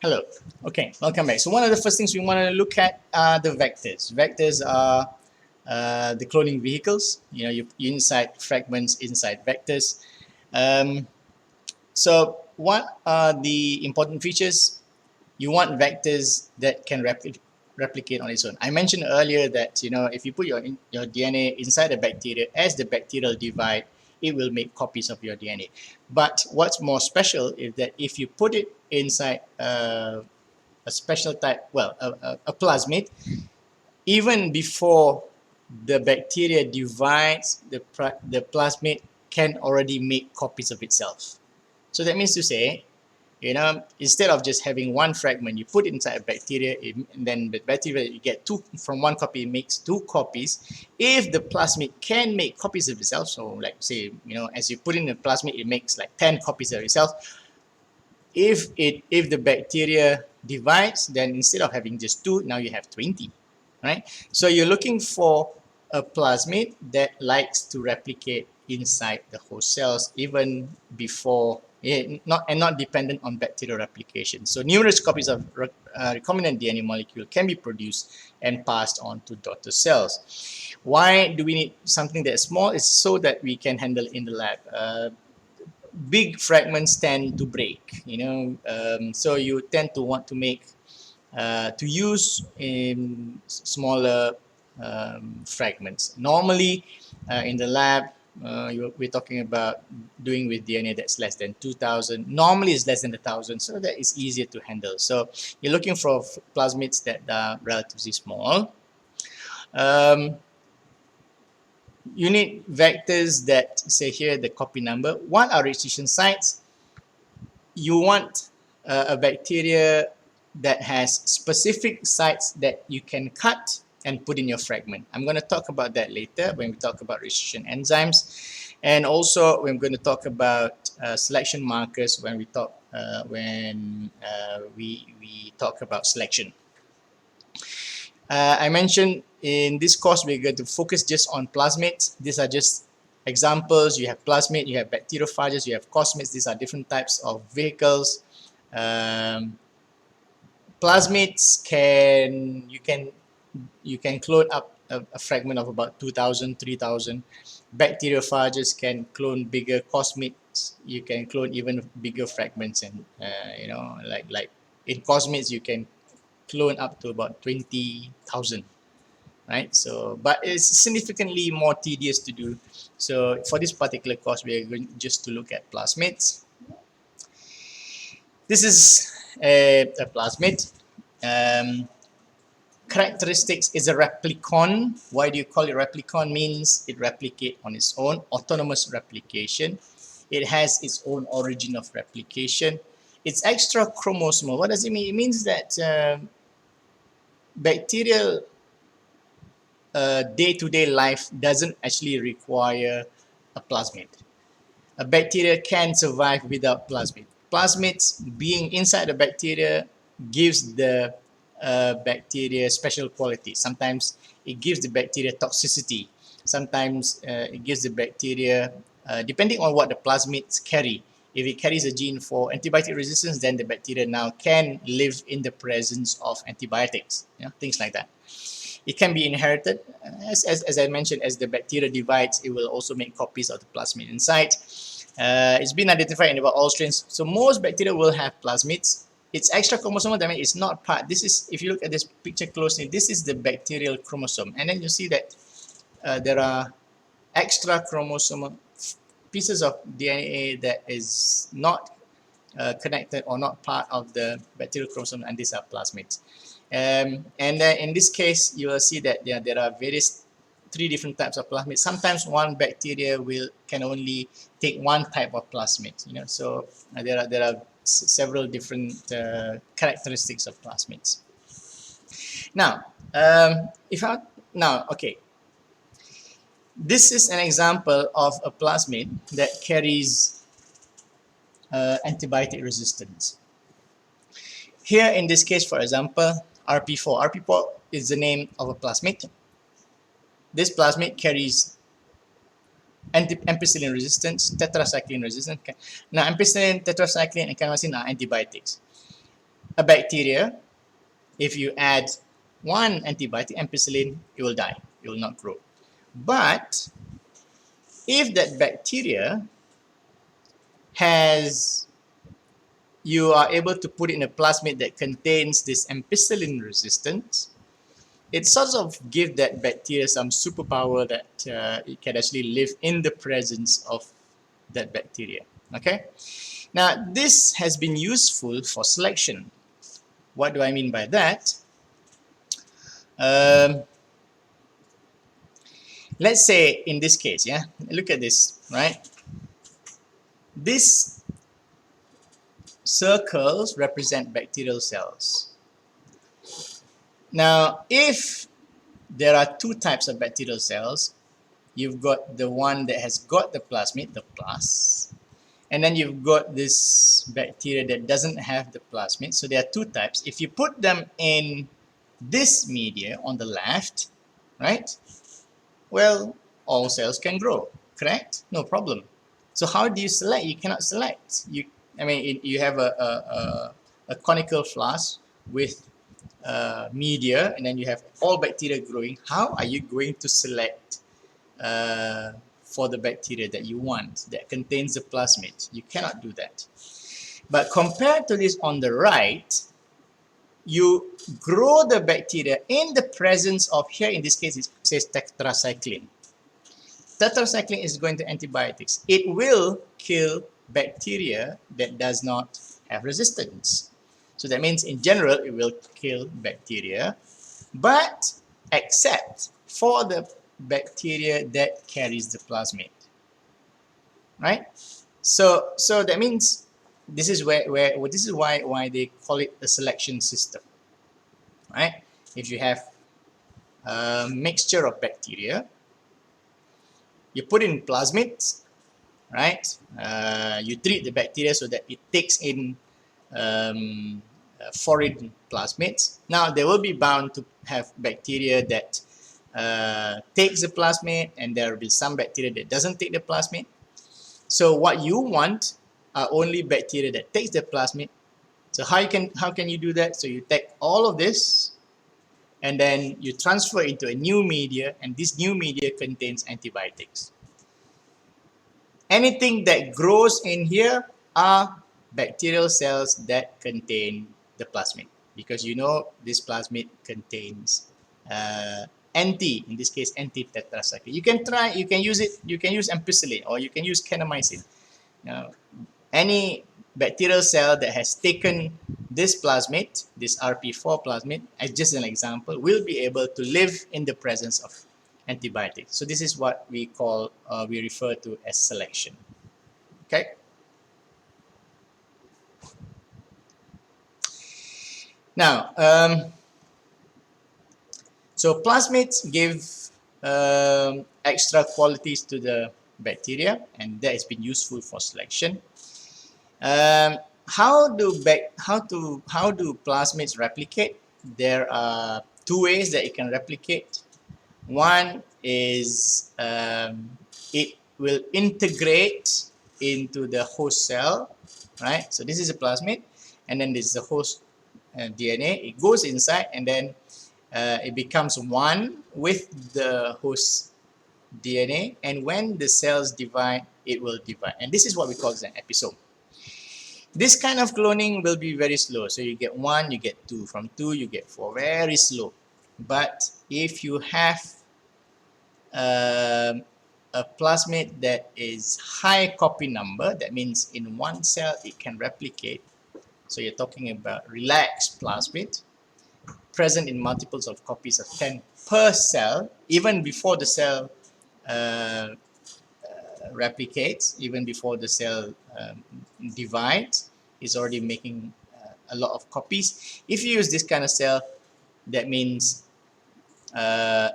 Hello. Okay, welcome back. So one of the first things we want to look at are the vectors. Vectors are the cloning vehicles. You inside fragments inside vectors. Um, so what are the important features? You want vectors that can replicate on its own. I mentioned earlier that if you put your DNA inside a bacteria, as the bacterial divide, it will make copies of your DNA. But what's more special is that if you put it inside a special type, well, a plasmid, even before the bacteria divides, the plasmid can already make copies of itself. So that means to say, instead of just having one fragment, you put it inside a bacteria, and then the bacteria, you get two from one copy, it makes two copies. If the plasmid can make copies of itself, so like say, as you put in the plasmid, it makes like 10 copies of itself. If the bacteria divides, then instead of having just two, now you have 20, right? So you're looking for a plasmid that likes to replicate inside the host cells even before not dependent on bacterial replication. So numerous copies of recombinant DNA molecule can be produced and passed on to daughter cells. Why do we need something that's small? It's so that we can handle in the lab. Big fragments tend to break, so you tend to want to make to use in smaller fragments. Normally in the lab, we're talking about doing with DNA that's less than 2,000. Normally it's less than 1,000, so that is easier to handle. So you're looking for plasmids that are relatively small. You need vectors that, say here, the copy number. What are registration sites? You want a bacteria that has specific sites that you can cut and put in your fragment. I'm going to talk about that later when we talk about registration enzymes, and also we're going to talk about selection markers when we talk we talk about selection. I mentioned in this course we're going to focus just on plasmids. These are just examples. You have plasmid, you have bacteriophages, you have cosmids. These are different types of vehicles. Plasmids you can clone up a fragment of about 2,000, 3,000. Bacteriophages can clone bigger. Cosmids, you can clone even bigger fragments, and like in cosmids you can clone up to about 20,000, right? So, but it's significantly more tedious to do. So for this particular course, we are going just to look at plasmids. This is a plasmid. Characteristics is a replicon. Why do you call it replicon? Means it replicates on its own, autonomous replication. It has its own origin of replication. It's extra chromosomal. What does it mean? It means that bacterial day-to-day life doesn't actually require a plasmid. A bacteria can survive without plasmid. Plasmids being inside the bacteria gives the bacteria special qualities. Sometimes it gives the bacteria toxicity. Sometimes it gives the bacteria, depending on what the plasmids carry. If it carries a gene for antibiotic resistance, then the bacteria now can live in the presence of antibiotics, things like that. It can be inherited. As I mentioned, as the bacteria divides, it will also make copies of the plasmid inside. It's been identified in about all strains. So most bacteria will have plasmids. It's extra chromosomal, that means it's not part. This is, if you look at this picture closely, this is the bacterial chromosome. And then you see that there are extra chromosomal pieces of DNA that is not connected or not part of the bacterial chromosome, and these are plasmids. And then in this case, you will see that there are three different types of plasmids. Sometimes one bacteria can only take one type of plasmid. So there are several different characteristics of plasmids. Now, okay. This is an example of a plasmid that carries antibiotic resistance. Here in this case, for example, RP4. RP4 is the name of a plasmid. This plasmid carries ampicillin resistance, tetracycline resistance. Now, ampicillin, tetracycline, and chemicine are antibiotics. a bacteria, if you add one antibiotic, ampicillin, it will die. It will not grow. But if that bacteria has, you are able to put it in a plasmid that contains this ampicillin resistance, it sort of gives that bacteria some superpower that it can actually live in the presence of that bacteria. Okay. Now, this has been useful for selection. What do I mean by that? Let's say in this case, yeah, look at this, right? These circles represent bacterial cells. Now, if there are two types of bacterial cells, you've got the one that has got the plasmid, the plus, and then you've got this bacteria that doesn't have the plasmid. So there are two types. If you put them in this media on the left, right, well, all cells can grow, correct? No problem. So how do you select? You cannot select. You have a conical flask with media, and then you have all bacteria growing. How are you going to select for the bacteria that you want that contains the plasmid? You cannot do that. But compared to this on the right, you grow the bacteria in the presence of, here in this case it says tetracycline. Tetracycline is going to antibiotics. It will kill bacteria that does not have resistance. So that means in general it will kill bacteria, but except for the bacteria that carries the plasmid, right? So that means this is why they call it a selection system, right? If you have a mixture of bacteria, you put in plasmids, right? You treat the bacteria so that it takes in foreign plasmids. Now they will be bound to have bacteria that takes the plasmid, and there will be some bacteria that doesn't take the plasmid. So what you want are only bacteria that takes the plasmid. So how can you do that? So you take all of this and then you transfer into a new media, and this new media contains antibiotics. Anything that grows in here are bacterial cells that contain the plasmid, because you know this plasmid contains in this case anti-tetracycline. You can use ampicillin, or you can use kanamycin. Now, any bacterial cell that has taken this plasmid, this RP4 plasmid, as just an example, will be able to live in the presence of antibiotics. So this is what we refer to as selection. Okay. Now, so plasmids give extra qualities to the bacteria, and that has been useful for selection. How do plasmids replicate? There are two ways that it can replicate. One is it will integrate into the host cell, right? So this is a plasmid, and then this is the host DNA. It goes inside, and then it becomes one with the host DNA, and when the cells divide, it will divide. And this is what we call an episome. This kind of cloning will be very slow. So you get 1, you get 2. From 2, you get 4. Very slow. But if you have a plasmid that is high copy number, that means in one cell it can replicate. So you're talking about relaxed plasmid, present in multiples of copies of 10 per cell, even before the cell replicates, even before the cell divides, is already making a lot of copies. If you use this kind of cell, that means there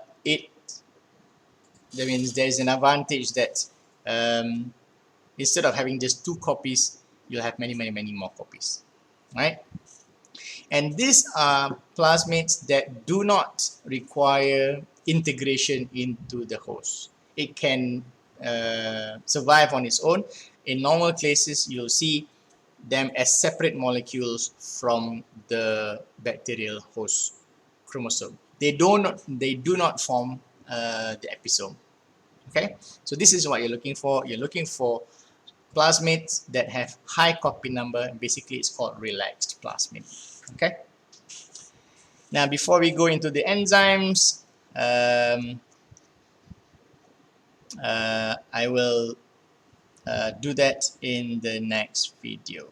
is an advantage that instead of having just 2 copies, you'll have many more copies, right? And these are plasmids that do not require integration into the host. It can survive on its own. In normal cases, you'll see them as separate molecules from the bacterial host chromosome. They do not form the episome. Okay, so this is what you're looking for. You're looking for plasmids that have high copy number, and basically it's called relaxed plasmid. Okay. Now, before we go into the enzymes, I will do that in the next video.